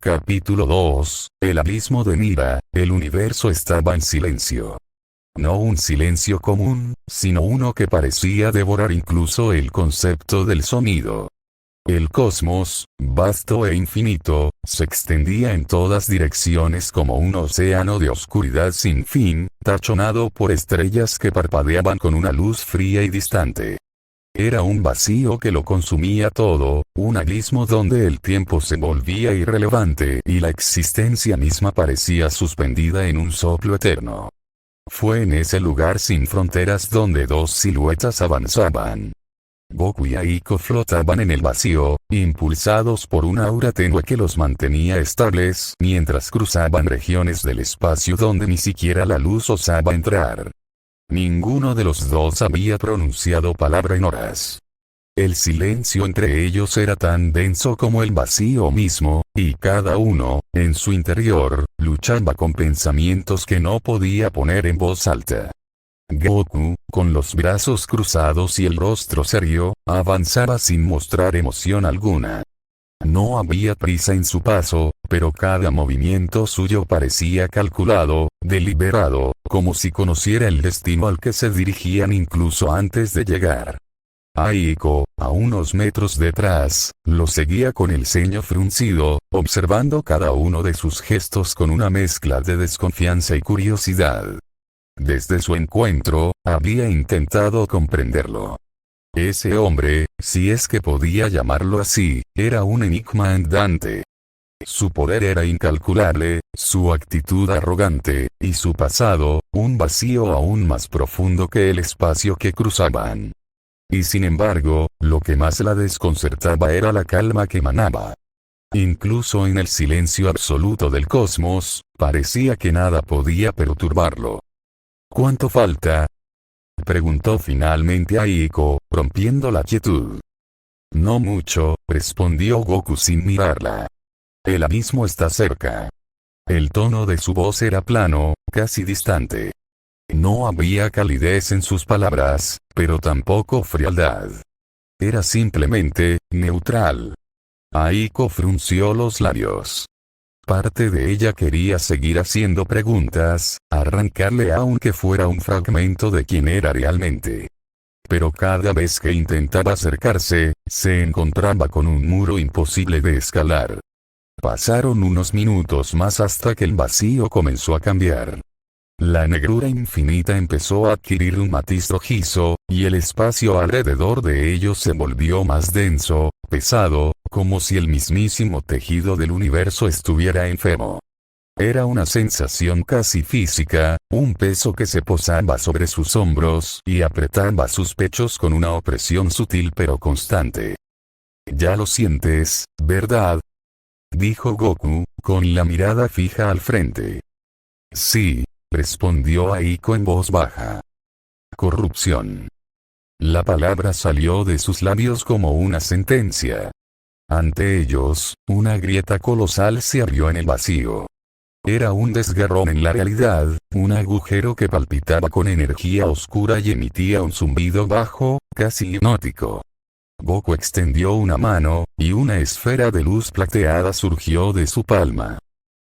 Capítulo 2, El abismo de Nira. El universo estaba en silencio. No un silencio común, sino uno que parecía devorar incluso el concepto del sonido. El cosmos, vasto e infinito, se extendía en todas direcciones como un océano de oscuridad sin fin, tachonado por estrellas que parpadeaban con una luz fría y distante. Era un vacío que lo consumía todo, un abismo donde el tiempo se volvía irrelevante y la existencia misma parecía suspendida en un soplo eterno. Fue en ese lugar sin fronteras donde dos siluetas avanzaban. Goku y Aiko flotaban en el vacío, impulsados por un aura tenue que los mantenía estables mientras cruzaban regiones del espacio donde ni siquiera la luz osaba entrar. Ninguno de los dos había pronunciado palabra en horas. El silencio entre ellos era tan denso como el vacío mismo, y cada uno, en su interior, luchaba con pensamientos que no podía poner en voz alta. Goku, con los brazos cruzados y el rostro serio, avanzaba sin mostrar emoción alguna. No había prisa en su paso, pero cada movimiento suyo parecía calculado, deliberado, como si conociera el destino al que se dirigían incluso antes de llegar. Aiko, a unos metros detrás, lo seguía con el ceño fruncido, observando cada uno de sus gestos con una mezcla de desconfianza y curiosidad. Desde su encuentro, había intentado comprenderlo. Ese hombre, si es que podía llamarlo así, era un enigma andante. Su poder era incalculable, su actitud arrogante, y su pasado, un vacío aún más profundo que el espacio que cruzaban. Y sin embargo, lo que más la desconcertaba era la calma que emanaba. Incluso en el silencio absoluto del cosmos, parecía que nada podía perturbarlo. ¿Cuánto falta?, preguntó finalmente Aiko, rompiendo la quietud. No mucho, respondió Goku sin mirarla. El abismo está cerca. El tono de su voz era plano, casi distante. No había calidez en sus palabras, pero tampoco frialdad. Era simplemente, neutral. Aiko frunció los labios. Parte de ella quería seguir haciendo preguntas, arrancarle aunque fuera un fragmento de quién era realmente. Pero cada vez que intentaba acercarse, se encontraba con un muro imposible de escalar. Pasaron unos minutos más hasta que el vacío comenzó a cambiar. La negrura infinita empezó a adquirir un matiz rojizo, y el espacio alrededor de ellos se volvió más denso, pesado, como si el mismísimo tejido del universo estuviera enfermo. Era una sensación casi física, un peso que se posaba sobre sus hombros y apretaba sus pechos con una opresión sutil pero constante. «Ya lo sientes, ¿verdad?», dijo Goku, con la mirada fija al frente. «Sí», respondió Aiko en voz baja. «Corrupción». La palabra salió de sus labios como una sentencia. Ante ellos, una grieta colosal se abrió en el vacío. Era un desgarrón en la realidad, un agujero que palpitaba con energía oscura y emitía un zumbido bajo, casi hipnótico. Goku extendió una mano, y una esfera de luz plateada surgió de su palma.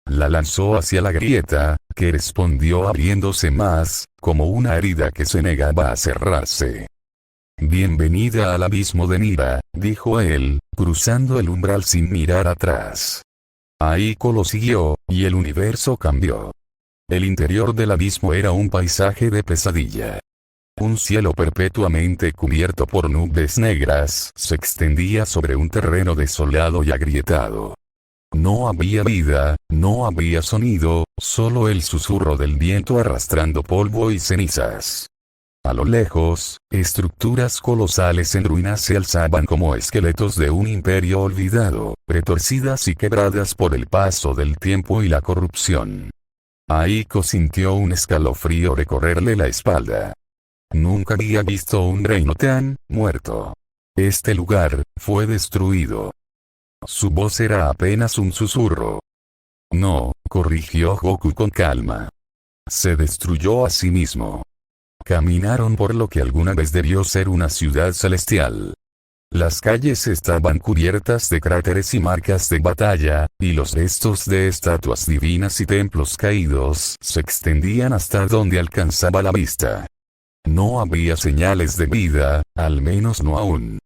La lanzó hacia la grieta, que respondió abriéndose más, como una herida que se negaba a cerrarse. «Bienvenida al abismo de Nira», dijo él, cruzando el umbral sin mirar atrás. Aiko lo siguió, y el universo cambió. El interior del abismo era un paisaje de pesadilla. Un cielo perpetuamente cubierto por nubes negras se extendía sobre un terreno desolado y agrietado. No había vida, no había sonido, solo el susurro del viento arrastrando polvo y cenizas. A lo lejos, estructuras colosales en ruinas se alzaban como esqueletos de un imperio olvidado, retorcidas y quebradas por el paso del tiempo y la corrupción. Aiko sintió un escalofrío recorrerle la espalda. Nunca había visto un reino tan muerto. Este lugar fue destruido. Su voz era apenas un susurro. No, corrigió Goku con calma. Se destruyó a sí mismo. Caminaron por lo que alguna vez debió ser una ciudad celestial. Las calles estaban cubiertas de cráteres y marcas de batalla, y los restos de estatuas divinas y templos caídos se extendían hasta donde alcanzaba la vista. No había señales de vida, al menos no aún.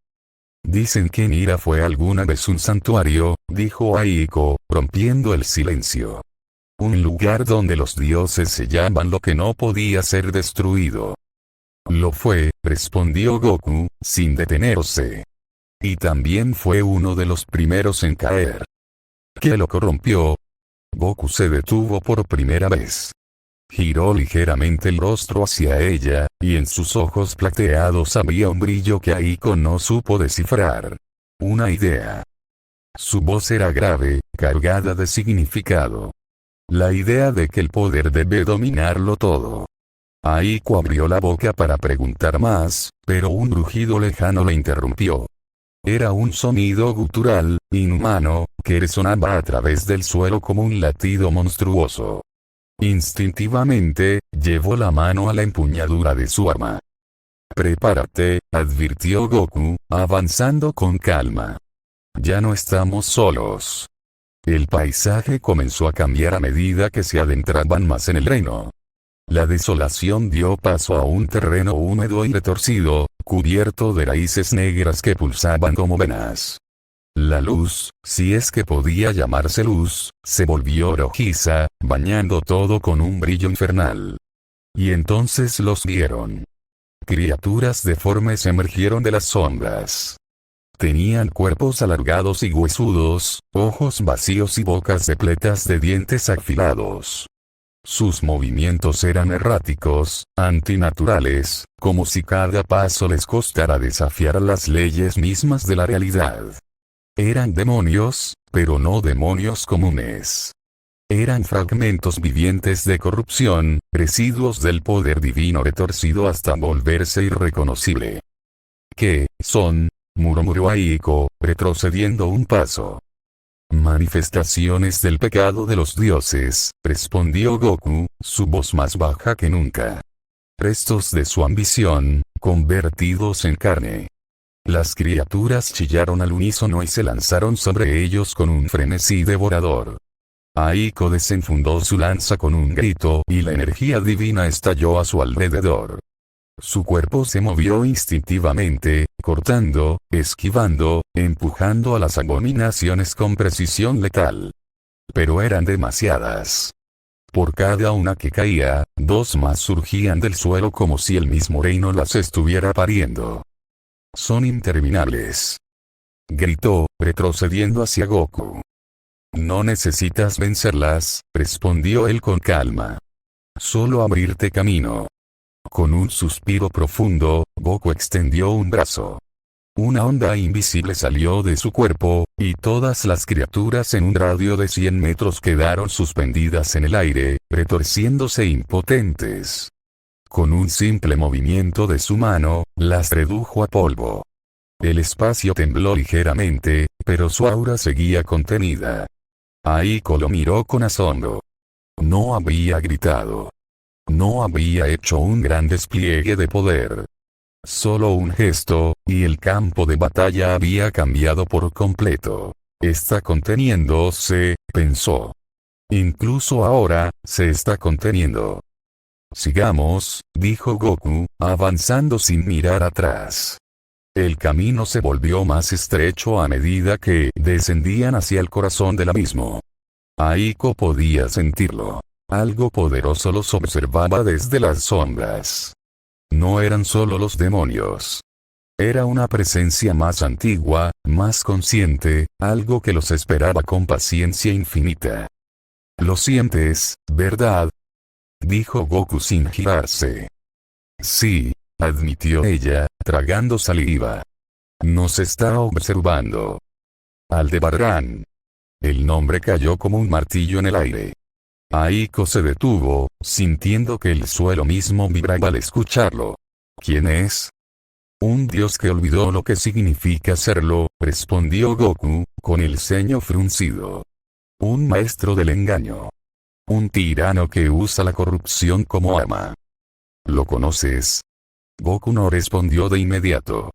Dicen que Nira fue alguna vez un santuario, dijo Aiko, rompiendo el silencio. Un lugar donde los dioses sellaban lo que no podía ser destruido. Lo fue, respondió Goku, sin detenerse. Y también fue uno de los primeros en caer. ¿Qué lo corrompió? Goku se detuvo por primera vez. Giró ligeramente el rostro hacia ella, y en sus ojos plateados había un brillo que Aiko no supo descifrar. Una idea. Su voz era grave, cargada de significado. La idea de que el poder debe dominarlo todo. Aiko abrió la boca para preguntar más, pero un rugido lejano la interrumpió. Era un sonido gutural, inhumano, que resonaba a través del suelo como un latido monstruoso. Instintivamente, llevó la mano a la empuñadura de su arma. «Prepárate», advirtió Goku, avanzando con calma. «Ya no estamos solos». El paisaje comenzó a cambiar a medida que se adentraban más en el reino. La desolación dio paso a un terreno húmedo y retorcido, cubierto de raíces negras que pulsaban como venas. La luz, si es que podía llamarse luz, se volvió rojiza, bañando todo con un brillo infernal. Y entonces los vieron. Criaturas deformes emergieron de las sombras. Tenían cuerpos alargados y huesudos, ojos vacíos y bocas repletas de dientes afilados. Sus movimientos eran erráticos, antinaturales, como si cada paso les costara desafiar las leyes mismas de la realidad. Eran demonios, pero no demonios comunes. Eran fragmentos vivientes de corrupción, residuos del poder divino retorcido hasta volverse irreconocible. ¿Qué son?, murmuró Aiko, retrocediendo un paso. «Manifestaciones del pecado de los dioses», respondió Goku, su voz más baja que nunca. «Restos de su ambición, convertidos en carne». Las criaturas chillaron al unísono y se lanzaron sobre ellos con un frenesí devorador. Aiko desenfundó su lanza con un grito y la energía divina estalló a su alrededor. Su cuerpo se movió instintivamente, cortando, esquivando, empujando a las abominaciones con precisión letal. Pero eran demasiadas. Por cada una que caía, dos más surgían del suelo como si el mismo reino las estuviera pariendo. «Son interminables», gritó, retrocediendo hacia Goku. «No necesitas vencerlas», respondió él con calma. «Solo abrirte camino». Con un suspiro profundo, Goku extendió un brazo. Una onda invisible salió de su cuerpo, y todas las criaturas en un radio de 100 metros quedaron suspendidas en el aire, retorciéndose impotentes. Con un simple movimiento de su mano, las redujo a polvo. El espacio tembló ligeramente, pero su aura seguía contenida. Aiko lo miró con asombro. No había gritado. No había hecho un gran despliegue de poder. Solo un gesto, y el campo de batalla había cambiado por completo. Está conteniéndose, pensó. Incluso ahora, se está conteniendo. «Sigamos», dijo Goku, avanzando sin mirar atrás. El camino se volvió más estrecho a medida que descendían hacia el corazón del abismo. Aiko podía sentirlo. Algo poderoso los observaba desde las sombras. No eran solo los demonios. Era una presencia más antigua, más consciente, algo que los esperaba con paciencia infinita. «Lo sientes, ¿verdad?», dijo Goku sin girarse. «Sí», admitió ella, tragando saliva. «Nos está observando». «Aldebarán». El nombre cayó como un martillo en el aire. Aiko se detuvo, sintiendo que el suelo mismo vibraba al escucharlo. «¿Quién es?». «Un dios que olvidó lo que significa serlo», respondió Goku, con el ceño fruncido. «Un maestro del engaño. Un tirano que usa la corrupción como arma». «¿Lo conoces?». Goku no respondió de inmediato.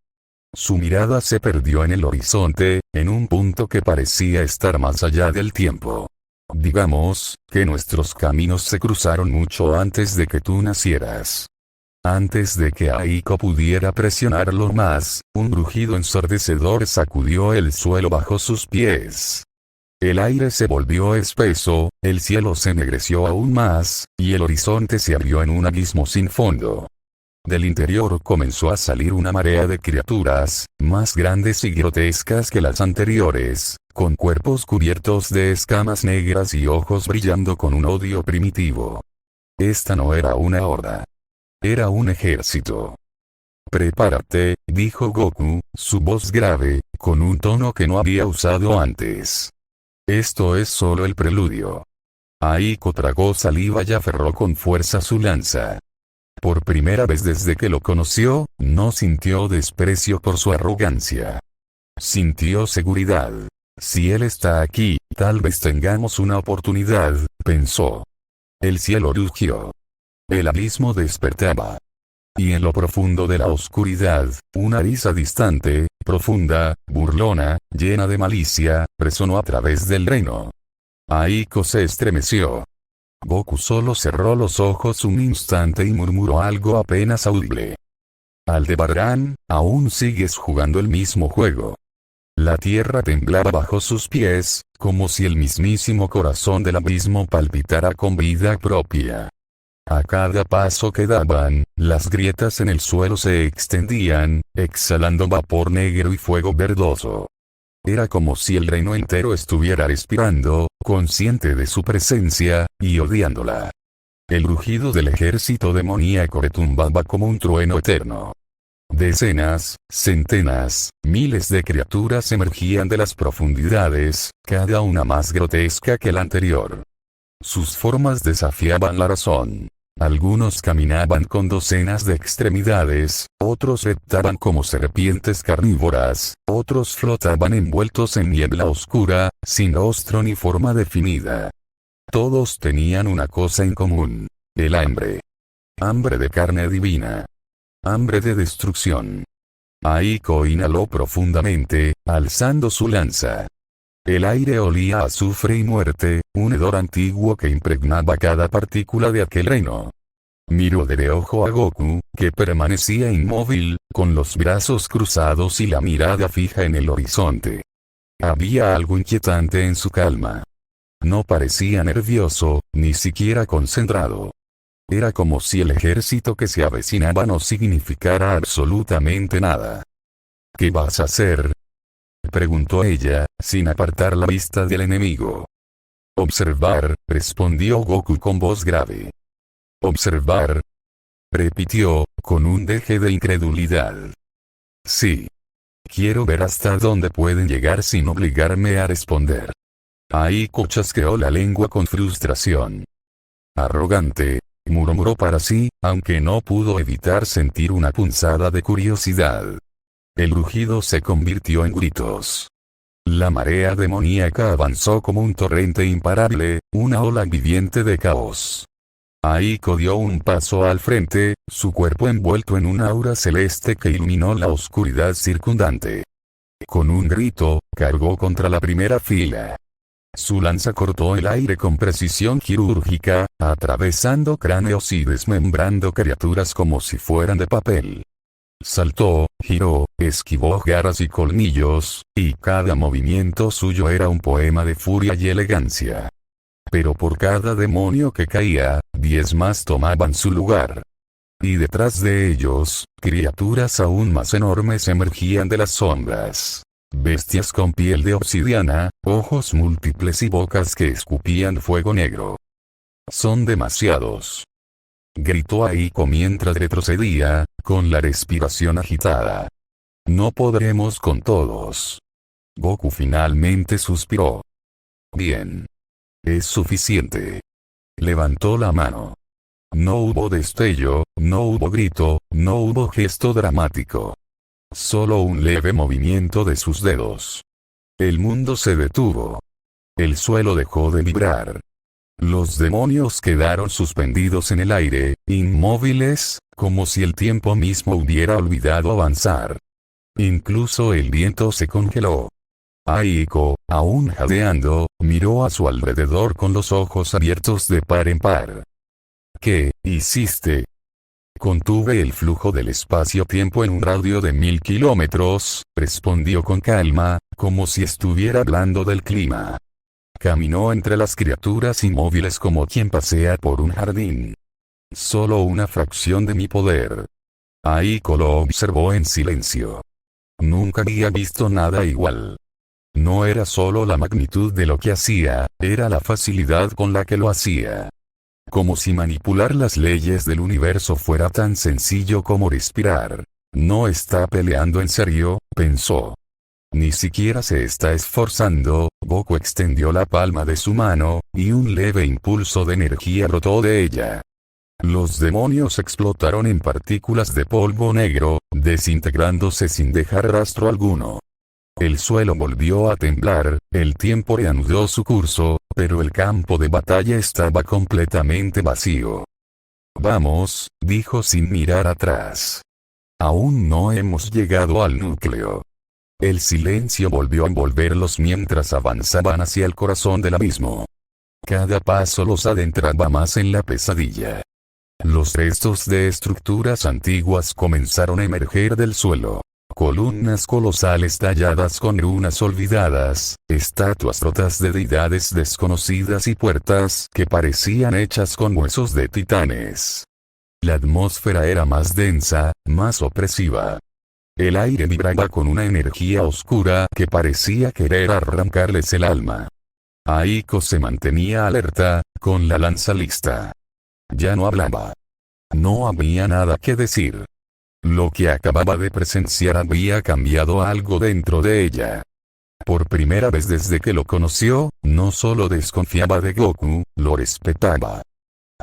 Su mirada se perdió en el horizonte, en un punto que parecía estar más allá del tiempo. Digamos, que nuestros caminos se cruzaron mucho antes de que tú nacieras. Antes de que Aiko pudiera presionarlo más, un rugido ensordecedor sacudió el suelo bajo sus pies. El aire se volvió espeso, el cielo se ennegreció aún más, y el horizonte se abrió en un abismo sin fondo. Del interior comenzó a salir una marea de criaturas, más grandes y grotescas que las anteriores, con cuerpos cubiertos de escamas negras y ojos brillando con un odio primitivo. Esta no era una horda. Era un ejército. «Prepárate», dijo Goku, su voz grave, con un tono que no había usado antes. «Esto es solo el preludio». Aiko tragó saliva y aferró con fuerza su lanza. Por primera vez desde que lo conoció, no sintió desprecio por su arrogancia. Sintió seguridad. Si él está aquí, tal vez tengamos una oportunidad, pensó. El cielo rugió. El abismo despertaba. Y en lo profundo de la oscuridad, una risa distante, profunda, burlona, llena de malicia, resonó a través del reino. Aiko se estremeció. Goku solo cerró los ojos un instante y murmuró algo apenas audible. «Aldebarán, aún sigues jugando el mismo juego». La tierra temblaba bajo sus pies, como si el mismísimo corazón del abismo palpitara con vida propia. A cada paso que daban, las grietas en el suelo se extendían, exhalando vapor negro y fuego verdoso. Era como si el reino entero estuviera respirando, consciente de su presencia, y odiándola. El rugido del ejército demoníaco retumbaba como un trueno eterno. Decenas, centenas, miles de criaturas emergían de las profundidades, cada una más grotesca que la anterior. Sus formas desafiaban la razón. Algunos caminaban con docenas de extremidades, otros reptaban como serpientes carnívoras, otros flotaban envueltos en niebla oscura, sin rostro ni forma definida. Todos tenían una cosa en común: el hambre. Hambre de carne divina. Hambre de destrucción. Aiko inhaló profundamente, alzando su lanza. El aire olía a azufre y muerte, un hedor antiguo que impregnaba cada partícula de aquel reino. Miró de reojo a Goku, que permanecía inmóvil, con los brazos cruzados y la mirada fija en el horizonte. Había algo inquietante en su calma. No parecía nervioso, ni siquiera concentrado. Era como si el ejército que se avecinaba no significara absolutamente nada. «¿Qué vas a hacer?», preguntó ella, sin apartar la vista del enemigo. «Observar», respondió Goku con voz grave. «¿Observar?», repitió, con un deje de incredulidad. «Sí. Quiero ver hasta dónde pueden llegar sin obligarme a responder». Aiko chasqueó la lengua con frustración. «Arrogante», murmuró para sí, aunque no pudo evitar sentir una punzada de curiosidad. El rugido se convirtió en gritos. La marea demoníaca avanzó como un torrente imparable, una ola viviente de caos. Aiko dio un paso al frente, su cuerpo envuelto en un aura celeste que iluminó la oscuridad circundante. Con un grito, cargó contra la primera fila. Su lanza cortó el aire con precisión quirúrgica, atravesando cráneos y desmembrando criaturas como si fueran de papel. Saltó, giró, esquivó garras y colmillos, y cada movimiento suyo era un poema de furia y elegancia. Pero por cada demonio que caía, 10 más tomaban su lugar. Y detrás de ellos, criaturas aún más enormes emergían de las sombras. Bestias con piel de obsidiana, ojos múltiples y bocas que escupían fuego negro. «Son demasiados», gritó Aiko mientras retrocedía, con la respiración agitada. «No podremos con todos». Goku finalmente suspiró. «Bien. Es suficiente». Levantó la mano. No hubo destello, no hubo grito, no hubo gesto dramático. Solo un leve movimiento de sus dedos. El mundo se detuvo. El suelo dejó de vibrar. Los demonios quedaron suspendidos en el aire, inmóviles, como si el tiempo mismo hubiera olvidado avanzar. Incluso el viento se congeló. Aiko, aún jadeando, miró a su alrededor con los ojos abiertos de par en par. ¿Qué hiciste? Contuve el flujo del espacio-tiempo en un radio de 1000 kilómetros, respondió con calma, como si estuviera hablando del clima. Caminó entre las criaturas inmóviles como quien pasea por un jardín. Solo una fracción de mi poder. Aiko lo observó en silencio. Nunca había visto nada igual. No era solo la magnitud de lo que hacía, era la facilidad con la que lo hacía. Como si manipular las leyes del universo fuera tan sencillo como respirar. No está peleando en serio, pensó. Ni siquiera se está esforzando. Goku extendió la palma de su mano, y un leve impulso de energía brotó de ella. Los demonios explotaron en partículas de polvo negro, desintegrándose sin dejar rastro alguno. El suelo volvió a temblar, el tiempo reanudó su curso, pero el campo de batalla estaba completamente vacío. Vamos, dijo sin mirar atrás. Aún no hemos llegado al núcleo. El silencio volvió a envolverlos mientras avanzaban hacia el corazón del abismo. Cada paso los adentraba más en la pesadilla. Los restos de estructuras antiguas comenzaron a emerger del suelo. Columnas colosales talladas con runas olvidadas, estatuas rotas de deidades desconocidas y puertas que parecían hechas con huesos de titanes. La atmósfera era más densa, más opresiva. El aire vibraba con una energía oscura que parecía querer arrancarles el alma. Aiko se mantenía alerta, con la lanza lista. Ya no hablaba. No había nada que decir. Lo que acababa de presenciar había cambiado algo dentro de ella. Por primera vez desde que lo conoció, no solo desconfiaba de Goku, lo respetaba.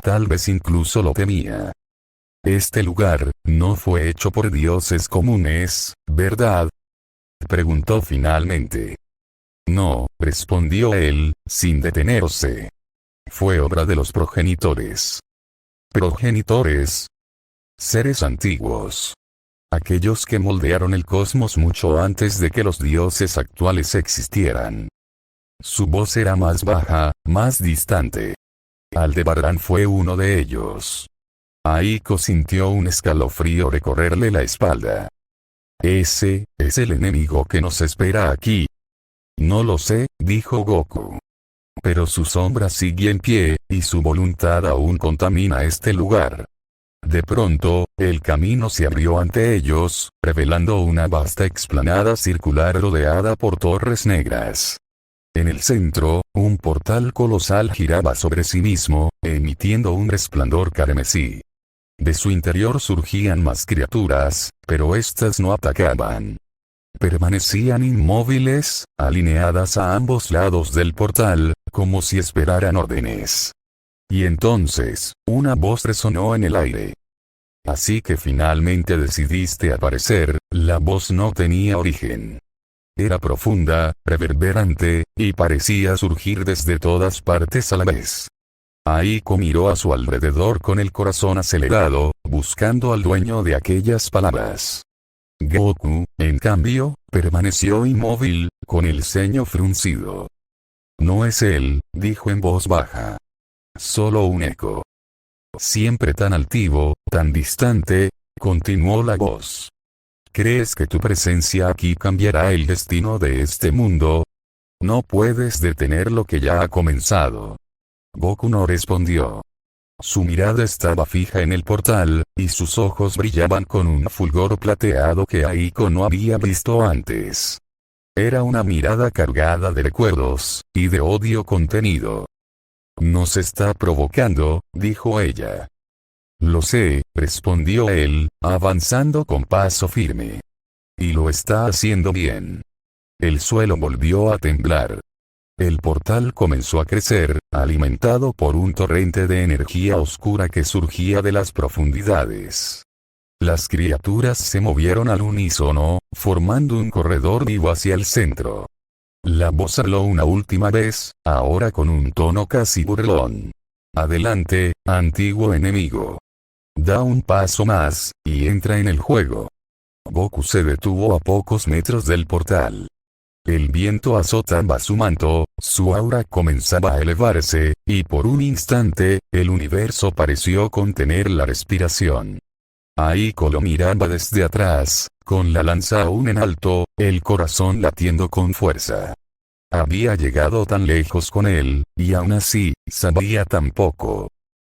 Tal vez incluso lo temía. Este lugar, no fue hecho por dioses comunes, ¿verdad? Preguntó finalmente. No, respondió él, sin detenerse. Fue obra de los progenitores. ¿Progenitores? Seres antiguos. Aquellos que moldearon el cosmos mucho antes de que los dioses actuales existieran. Su voz era más baja, más distante. Aldebarán fue uno de ellos. Aiko sintió un escalofrío recorrerle la espalda. Ese, es el enemigo que nos espera aquí. No lo sé, dijo Goku. Pero su sombra sigue en pie, y su voluntad aún contamina este lugar. De pronto, el camino se abrió ante ellos, revelando una vasta explanada circular rodeada por torres negras. En el centro, un portal colosal giraba sobre sí mismo, emitiendo un resplandor carmesí. De su interior surgían más criaturas, pero éstas no atacaban. Permanecían inmóviles, alineadas a ambos lados del portal, como si esperaran órdenes. Y entonces, una voz resonó en el aire. Así que finalmente decidiste aparecer. La voz no tenía origen. Era profunda, reverberante, y parecía surgir desde todas partes a la vez. Aiko miró a su alrededor con el corazón acelerado, buscando al dueño de aquellas palabras. Goku, en cambio, permaneció inmóvil, con el ceño fruncido. No es él, dijo en voz baja. Solo un eco. Siempre tan altivo, tan distante, continuó la voz. ¿Crees que tu presencia aquí cambiará el destino de este mundo? No puedes detener lo que ya ha comenzado. Goku no respondió. Su mirada estaba fija en el portal, y sus ojos brillaban con un fulgor plateado que Aiko no había visto antes. Era una mirada cargada de recuerdos, y de odio contenido. Nos está provocando, dijo ella. Lo sé, respondió él, avanzando con paso firme. Y lo está haciendo bien. El suelo volvió a temblar. El portal comenzó a crecer, alimentado por un torrente de energía oscura que surgía de las profundidades. Las criaturas se movieron al unísono, formando un corredor vivo hacia el centro. La voz habló una última vez, ahora con un tono casi burlón. Adelante, antiguo enemigo. Da un paso más, y entra en el juego. Goku se detuvo a pocos metros del portal. El viento azotaba su manto, su aura comenzaba a elevarse, y por un instante, el universo pareció contener la respiración. Aiko lo miraba desde atrás, con la lanza aún en alto, el corazón latiendo con fuerza. Había llegado tan lejos con él, y aún así, sabía tan poco.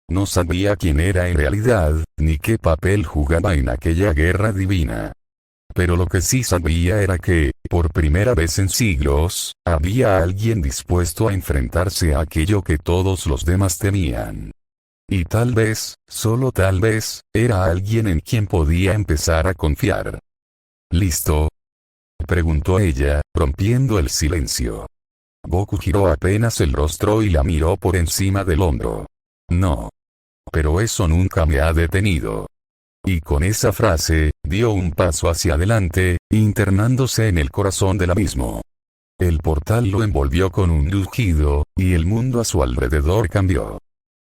No sabía quién era en realidad, ni qué papel jugaba en aquella guerra divina. Pero lo que sí sabía era que, por primera vez en siglos, había alguien dispuesto a enfrentarse a aquello que todos los demás temían. Y tal vez, solo tal vez, era alguien en quien podía empezar a confiar. ¿Listo?, preguntó ella, rompiendo el silencio. Goku giró apenas el rostro y la miró por encima del hombro. No. Pero eso nunca me ha detenido. Y con esa frase, dio un paso hacia adelante, internándose en el corazón del abismo. El portal lo envolvió con un rugido, y el mundo a su alrededor cambió.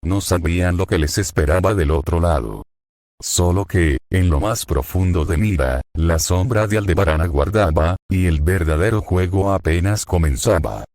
No sabían lo que les esperaba del otro lado. Solo que, en lo más profundo de Mira, la sombra de Aldebarán aguardaba, y el verdadero juego apenas comenzaba.